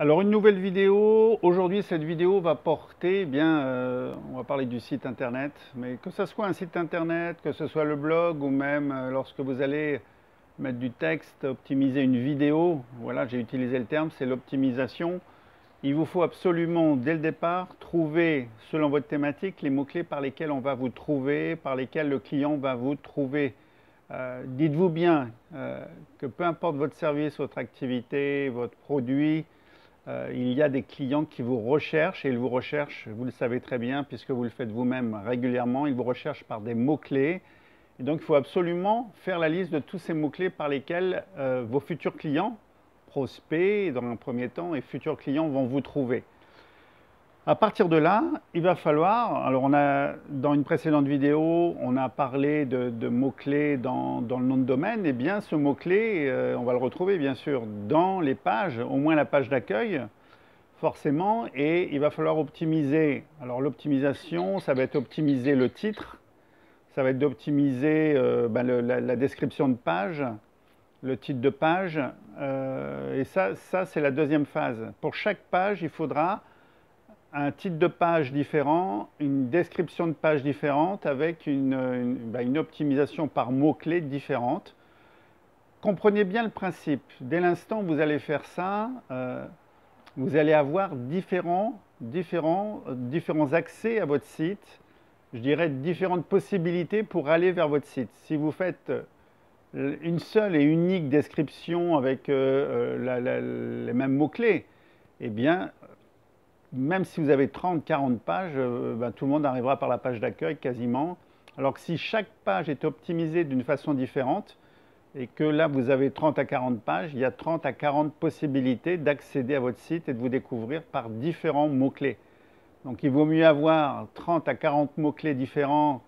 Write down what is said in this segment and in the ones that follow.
Alors une nouvelle vidéo. Aujourd'hui, cette vidéo va porter, on va parler du site internet, mais que ce soit un site internet, que ce soit le blog ou même lorsque vous allez mettre du texte, optimiser une vidéo. Voilà, j'ai utilisé le terme, c'est l'optimisation. Il vous faut absolument, dès le départ, trouver, selon votre thématique, les mots-clés par lesquels on va vous trouver, par lesquels le client va vous trouver. Dites-vous bien que peu importe votre service, votre activité, votre produit, il y a des clients qui vous recherchent et ils vous recherchent, vous le savez très bien puisque vous le faites vous-même régulièrement, ils vous recherchent par des mots-clés. Et donc il faut absolument faire la liste de tous ces mots-clés par lesquels vos futurs clients, prospects dans un premier temps et futurs clients vont vous trouver. À partir de là, il va falloir, alors dans une précédente vidéo, on a parlé de mots-clés dans le nom de domaine, et bien ce mot-clé, on va le retrouver bien sûr dans les pages, au moins la page d'accueil, forcément, et il va falloir optimiser. Alors l'optimisation, ça va être optimiser le titre, ça va être d'optimiser la description de page, le titre de page, et ça c'est la deuxième phase. Pour chaque page, il faudra un titre de page différent, une description de page différente avec une optimisation par mots-clés différente. Comprenez bien le principe. Dès l'instant où vous allez faire ça, vous allez avoir différents accès à votre site, je dirais différentes possibilités pour aller vers votre site. Si vous faites une seule et unique description avec les mêmes mots-clés, eh bien, même si vous avez 30-40 pages, tout le monde arrivera par la page d'accueil quasiment. Alors que si chaque page est optimisée d'une façon différente, et que là vous avez 30 à 40 pages, il y a 30 à 40 possibilités d'accéder à votre site et de vous découvrir par différents mots-clés. Donc il vaut mieux avoir 30 à 40 mots-clés différents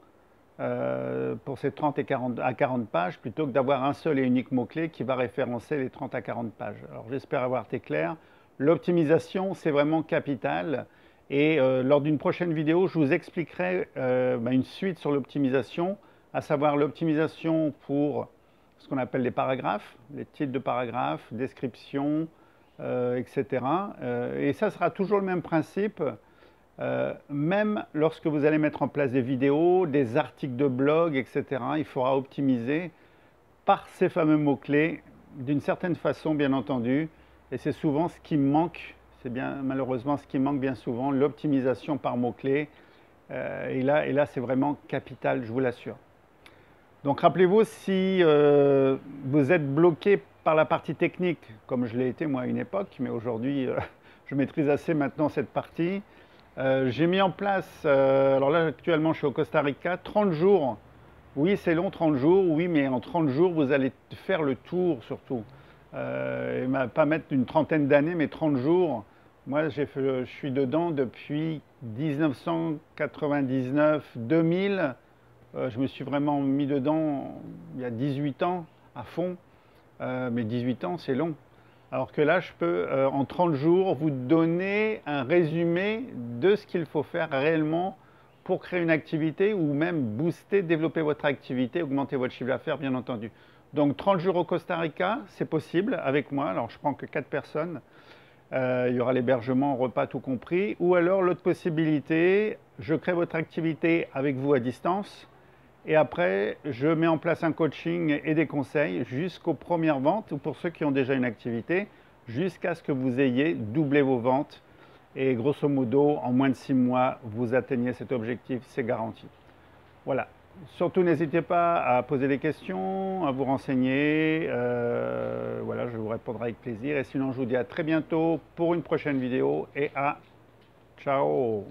pour ces 30 à 40 pages plutôt que d'avoir un seul et unique mot-clé qui va référencer les 30 à 40 pages. Alors j'espère avoir été clair. L'optimisation, c'est vraiment capital. Et lors d'une prochaine vidéo, je vous expliquerai une suite sur l'optimisation, à savoir l'optimisation pour ce qu'on appelle les paragraphes, les titres de paragraphes, descriptions, etc. Et ça sera toujours le même principe, même lorsque vous allez mettre en place des vidéos, des articles de blog, etc. Il faudra optimiser par ces fameux mots-clés, d'une certaine façon, bien entendu. Et c'est souvent ce qui manque, c'est bien malheureusement ce qui manque bien souvent, l'optimisation par mots-clés. Et là c'est vraiment capital, je vous l'assure. Donc rappelez-vous, si vous êtes bloqué par la partie technique, comme je l'ai été moi à une époque, mais aujourd'hui je maîtrise assez maintenant cette partie, j'ai mis en place, alors là actuellement je suis au Costa Rica, 30 jours. Oui, c'est long, 30 jours, oui, mais en 30 jours, vous allez faire le tour surtout. Pas mettre une trentaine d'années, mais 30 jours. Moi, je suis dedans depuis 1999-2000. Je me suis vraiment mis dedans il y a 18 ans, à fond. Mais 18 ans, c'est long. Alors que là, je peux, en 30 jours, vous donner un résumé de ce qu'il faut faire réellement pour créer une activité ou même booster, développer votre activité, augmenter votre chiffre d'affaires, bien entendu. Donc 30 jours au Costa Rica, c'est possible avec moi. Alors je prends que 4 personnes. Il y aura l'hébergement, repas, tout compris. Ou alors l'autre possibilité, je crée votre activité avec vous à distance. Et après, je mets en place un coaching et des conseils jusqu'aux premières ventes ou pour ceux qui ont déjà une activité, jusqu'à ce que vous ayez doublé vos ventes. Et grosso modo, en moins de 6 mois, vous atteignez cet objectif, c'est garanti. Voilà. Surtout, n'hésitez pas à poser des questions, à vous renseigner. Voilà, je vous répondrai avec plaisir. Et sinon, je vous dis à très bientôt pour une prochaine vidéo et à ciao!